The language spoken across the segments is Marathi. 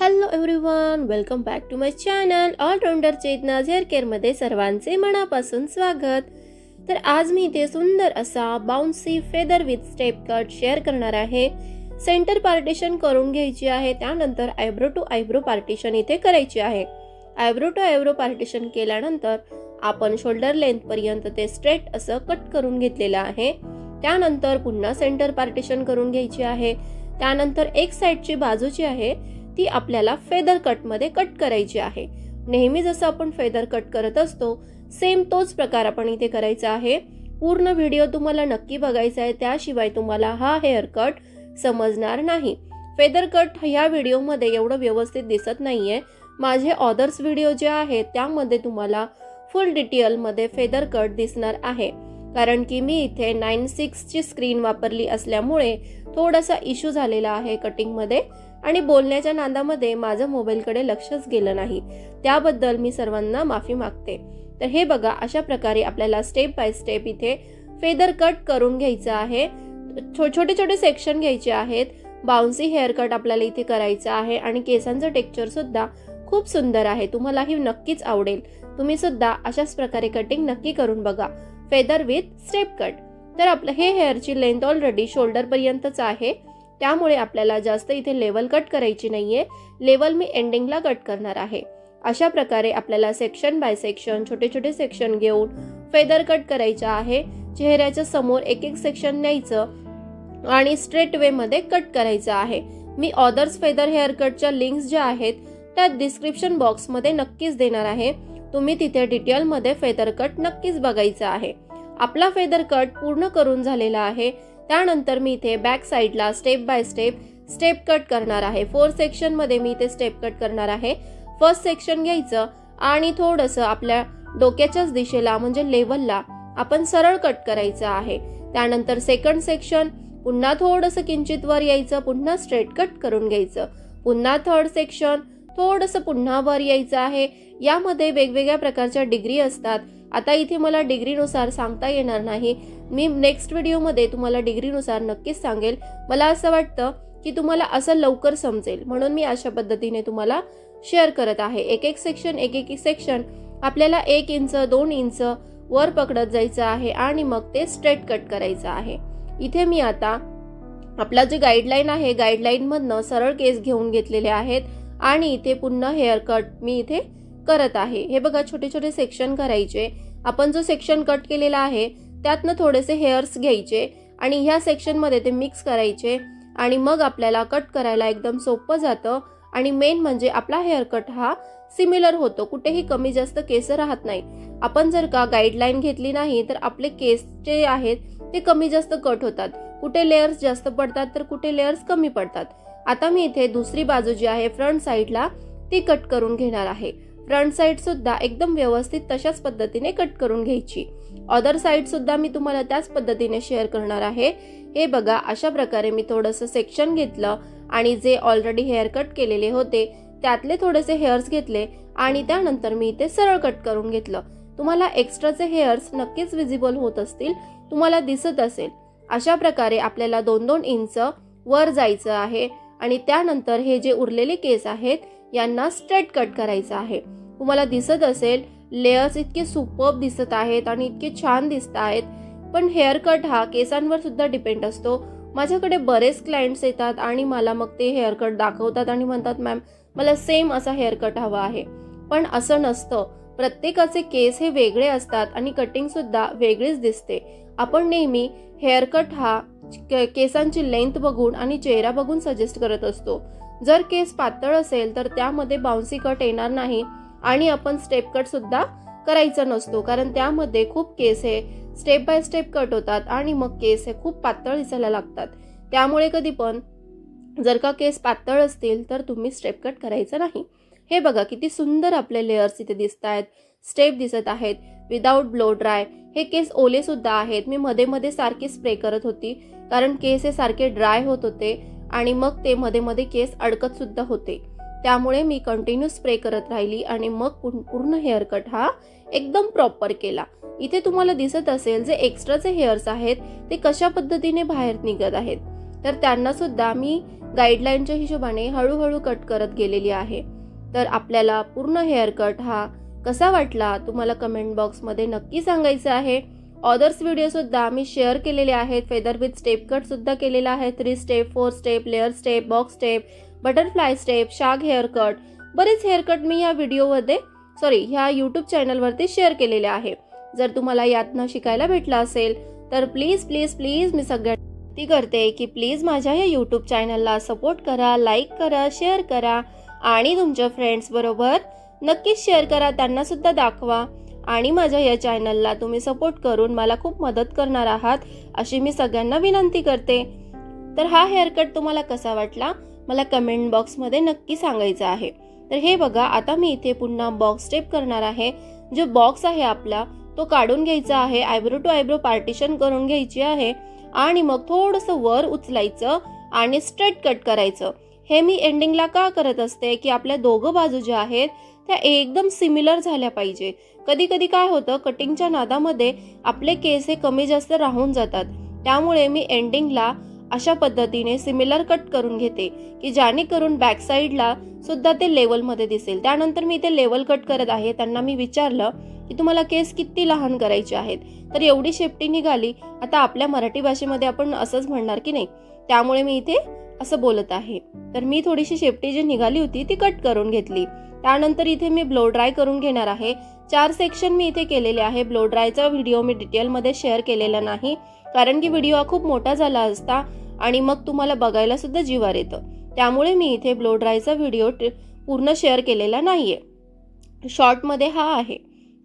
Hello everyone, welcome back to my channel allrounder Chetana's hair केअरमध्ये सर्वांचे मनापासून स्वागत। तर आज मी इथे सुंदर असा bouncy feather with step cut share करणार आहे। सेंटर पार्टिशन करून घ्यायची आहे, त्यानंतर आयब्रो टू आयब्रो पार्टिशन इथे करायची आहे। आयब्रो टू आयब्रो पार्टिशन केल्यानंतर आपण शोल्डर लेंथ पर्यंत ते स्ट्रेट असं कट करून घेतलेलं आहे। त्यानंतर पुन्हा सेंटर पार्टिशन करून घ्यायची आहे। त्यानंतर एक साइडची बाजू जी आहे ती आपल्याला फेदर कट मध्ये कट करायची आहे। नेहमी जसं आपण फेदर कट करत असतो सेम तोच प्रकार आपण इथे करायचा आहे। पूर्ण व्हिडिओ तुम्हाला नक्की बघायचा आहे, त्याशिवाय तुम्हाला हा हेअर कट समजणार नाही। फेदर कट ह्या व्हिडिओ मध्ये एवढं व्यवस्थित दिसत नाहीये। माझे अदर्स व्हिडिओ जे आहेत त्यामध्ये तुम्हाला फुल डिटेल मध्ये फेदर कट दिसणार आहे, कारण की मी इथे 9:6 ची स्क्रीन वापरली असल्यामुळे थोडासा इश्यू झालेला आहे कटिंग मध्ये आणि बोलण्याच्या नादामध्ये माझं मोबाईलकडे लक्षच गेलं नाही, त्याबद्दल मी सर्वांना माफी मागते। तर हे बघा, अशा प्रकारे आपल्याला स्टेप बाय स्टेप इथे फेदर कट करून घ्यायचं आहे। छोटे छोटे सेक्शन घ्यायचे आहेत। बाउन्सी हेअर कट आपल्याला इथे करायचं आहे आणि केसांचं टेक्स्चर सुद्धा खूप सुंदर आहे, तुम्हालाही नक्कीच आवडेल। तुम्ही सुद्धा अशाच प्रकारे कटिंग नक्की करून बघा, फेदर विथ स्टेप कट। तर आपलं हे हेअरची लेंथ ऑलरेडी शोल्डर पर्यंतच आहे, त्यामुळे आपल्याला जास्त इथे लेवल कट करायची नाहीये। लेवल मी एंडिंगला कट करणार आहे। अशा प्रकारे आपल्याला सेक्शन बाय सेक्शन छोटे छोटे सेक्शन घेऊन फेदर कट करायचा आहे। चेहऱ्याच्या समोर एक एक सेक्शन न्यायचं आणि स्ट्रेट वे मध्ये कट करायचं आहे। मी अदर्स फेदर हेअर कटच्या लिंक्स ज्या आहेत त्या डिस्क्रिप्शन बॉक्स मध्ये नक्कीच देणार आहे, तुम्ही तिथे डिटेल मध्ये फेदर कट नक्कीच बघायचा आहे। आपला फेदर कट पूर्ण करून झालेला आहे। त्यानंतर मी इथे बॅक साइडला स्टेप बाय स्टेप कट करणार आहे। 4 सेक्शन मध्ये मी इथे स्टेप कट करणार आहे। फर्स्ट सेक्शन घ्यायचं आणि थोडंसं आपल्या डोक्याच्याच दिशेला म्हणजे लेवलला आपण सरळ कट करायचं आहे। त्यानंतर सेकंड सेक्शन पुन्हा थोडंसं किंचित वर यायचं, पुन्हा स्ट्रेट कट करून घ्यायचं। पुन्हा थर्ड सेक्शन थोडंसं पुन्हा वर यायचं आहे। यामध्ये वेगवेगळ्या प्रकारच्या डिग्री असतात, आता इथे मला डिग्रीनुसार सांगता येणार नाही, मी नेक्स्ट व्हिडिओमध्ये तुम्हाला डिग्रीनुसार नक्कीच सांगेल। मला असं वाटतं की तुम्हाला असं लवकर समजेल, म्हणून मी अशा पद्धतीने तुम्हाला शेअर करत आहे। एक एक सेक्शन आपल्याला 1 इंच 2 इंच वर पकडत जायचं आहे आणि मग ते स्ट्रेट कट करायचं आहे। इथे मी आता आपला जे गाईडलाईन आहे गाईडलाईन मधनं सरळ केस घेऊन घेतलेले आहेत आणि इथे पुन्हा हेअर कट मी इथे करत आहे। हे बघा, छोटे छोटे सेक्शन करायचे। आपण जो सेक्शन कट केलेला आहे त्यातनं थोडेसे हेअर्स घ्यायचे आणि ह्या सेक्शन मध्ये ते मिक्स करायचे आणि मग आपल्याला कट करायला एकदम सोपं जातं। आणि मेन म्हणजे आपला हेअर कट हा सिमिलर होतो, कुठेही कमी जास्त केस राहत नाही। आपण जर का गाईडलाईन घेतली नाही तर आपले केस जे आहेत ते कमी जास्त कट होतात, कुठे लेयर्स जास्त पडतात तर कुठे लेयर्स कमी पडतात। आता मी इथे दुसरी बाजू जी आहे फ्रंट साइडला ती कट करून घेणार आहे। फ्रंट साइड सुद्धा एकदम व्यवस्थित तशाच पद्धतीने कट करून घ्यायची। अदर साइड सुद्धा मी तुम्हाला त्याच पद्धतीने शेअर करणार आहे। हे बघा, अशा प्रकारे मी थोडंसं सेक्शन घेतलं आणि जे ऑलरेडी हेअर कट केलेले होते त्यातले थोडेसे हेअर्स घेतले आणि त्यानंतर मी इथे सरळ कट करून घेतलं। तुम्हाला एक्स्ट्राचे हेअर्स नक्कीच विजिबल होत असतील, तुम्हाला दिसत असेल। अशा प्रकारे आपल्याला 2-2 इंच वर जायचं आहे आणि त्यानंतर हे जे उरलेले केस आहेत यांना स्ट्रेट कट करायचं आहे। तुम्हाला दिसत असेल लेयर्स इतके सुपर्ब दिसत आहेत आणि इतके छान दिसत आहेत, पण हेअर कट हा केसांवर सुद्धा डिपेंड असतो। माझ्याकडे बरेच क्लायंट्स येतात आणि मला मग ते हेअर कट दाखवतात आणि म्हणतात मॅम मला सेम असा हेअर कट हवा आहे, पण असं नसतं। प्रत्येकाचे केस हे वेगळे असतात आणि कटिंग सुद्धा वेगळीच दिसते। आपण नेहमी हेअर कट हा केसांची लेंथ बघून आणि चेहरा बघून सजेस्ट करत असतो। जर केस पातळ असेल तर त्यामध्ये बाउन्सी कट येणार नाही आणि आपण स्टेप कट सुद्धा करायचा नसतो, कारण त्यामध्ये खूप केस हे स्टेप बाय स्टेप कट होतात आणि मग केस हे खूप पातळ दिसायला लागतात। त्यामुळे कधी पण जर का केस पातळ असतील तर तुम्ही स्टेप कट करायचं नाही। हे बघा, किती सुंदर आपले लेयर्स इथे दिसत आहेत, स्टेप दिसत आहेत विदाउट ब्लो ड्राय। हे केस ओले सुद्धा आहेत, मी मध्ये मध्ये सारखे स्प्रे करत होती कारण केस हे सारखे ड्राय होत होते आणि मग ते मध्ये मध्ये केस अडकत सुद्धा होते, त्यामुळे मी कंटिन्यू स्प्रे करत राहिली आणि मग पूर्ण हेअर कट हा एकदम प्रॉपर केला। इथे तुम्हाला दिसत असेल जे एक्स्ट्राचे हेअर्स आहेत ते कशा पद्धतीने बाहेर निघत आहेत। तर त्यांना सुद्धा मी गाईडलाईनच्या हिशोबाने हळूहळू कट करत गेलेली आहे। तर आपल्याला पूर्ण हेअर कट हा कसा वाटला तुम्हाला कमेंट बॉक्समध्ये नक्की सांगायचं आहे। अदर्स व्हिडिओ सुद्धा मी शेअर केलेले आहेत, फेदर विथ स्टेप कट सुद्धा केलेला आहे, 3 step 4 step layer step box step butterfly step shag hair cut, बरेच हेअर कट मी या व्हिडिओमध्ये ह्या यूट्यूब चॅनलवरती शेअर केलेले आहे। जर तुम्हाला यातनं शिकायला भेटला असेल तर प्लीज प्लीज प्लीज मी सगळ्यांना विनंती करते की प्लीज माझ्या या यूट्यूब चॅनलला सपोर्ट करा, लाईक करा, शेअर करा आणि तुमच्या फ्रेंड्स बरोबर नक्कीच शेअर करा, त्यांना सुद्धा दाखवा आणि माझ्या या चॅनलला तुम्ही सपोर्ट करून मला खूप मदत करणार आहात अशी मी सगळ्यांना विनंती करते। तर हा हेअर कट तुम्हाला कसा वाटला मला कमेंट बॉक्समध्ये नक्की सांगायचं आहे। तर हे बघा, आता मी इथे पुन्हा बॉक्स स्टेप करणार आहे। जो बॉक्स आहे आपला तो काढून घ्यायचा आहे, आयब्रो टू आयब्रो पार्टिशन करून घ्यायची आहे आणि मग थोडंसं वर उचलायचं आणि स्ट्रेट कट करायचं। हे मी एंडिंगला का करत असते की आपल्या दोघं बाजू ज्या आहेत त्या एकदम सिमिलर झाल्या पाहिजे। कधी कधी काय होतं, कटिंगच्या नादामध्ये आपले केस हे कमी जास्त राहून जातात, त्यामुळे मी एंडिंगला अशा पद्धतीने सिमिलर कट करून घेते की जेणेकरून बॅक साईडला सुद्धा ते लेवलमध्ये दिसेल। त्यानंतर मी इथे लेवल कट करत आहे। त्यांना मी विचारलं की तुम्हाला केस किती लहान करायचे आहेत, तर एवढी शेपटी निघाली। आता आपल्या मराठी भाषेमध्ये आपण असंच म्हणणार की नाही, त्यामुळे मी इथे असं बोलत आहे। तर मी थोडीशी शेपटी जी निघाली होती ती कट करून घेतली। त्यानंतर इथे मी ब्लो ड्राय करून घेणार आहे। 4 सेक्शन मी इथे केलेले आहे। ब्लो ड्रायचा व्हिडिओ मी डिटेलमध्ये शेअर केलेला नाही, कारण की व्हिडिओ हा खूप मोठा झाला असता आणि मग तुम्हाला बघायला सुद्धा जीवार येतं, त्यामुळे मी इथे ब्लो ड्रायचा व्हिडिओ पूर्ण शेअर केलेला नाहीये, शॉर्टमध्ये हा आहे।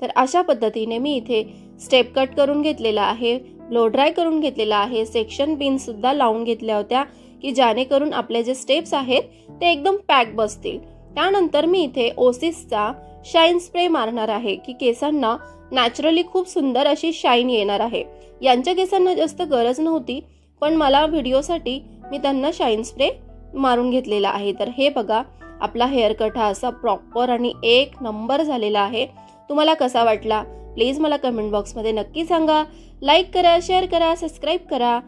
तर अशा पद्धतीने मी इथे स्टेप कट करून घेतलेला आहे, ब्लो ड्राय करून घेतलेला आहे, सेक्शन पिन सुद्धा लावून घेतल्या होत्या की जेणेकरून आपले जे स्टेप्स आहेत ते एकदम पॅक बसतील। त्यानंतर मी इथे ओसिसचा शाईन स्प्रे मारणार आहे की केसांना नॅचरली खूप सुंदर अशी शाईन येणार आहे। यांच्या केसांना जास्त गरज नव्हती, पण मला व्हिडिओसाठी मी त्यांना शाईन स्प्रे मारून घेतलेला आहे। तर हे बघा, आपला हेअर कट हा असा प्रॉपर आणि एक नंबर झालेला आहे। तुम्हाला कसा वाटला प्लीज मला कमेंट बॉक्समध्ये नक्की सांगा, लाईक करा, शेअर करा, सबस्क्राईब करा।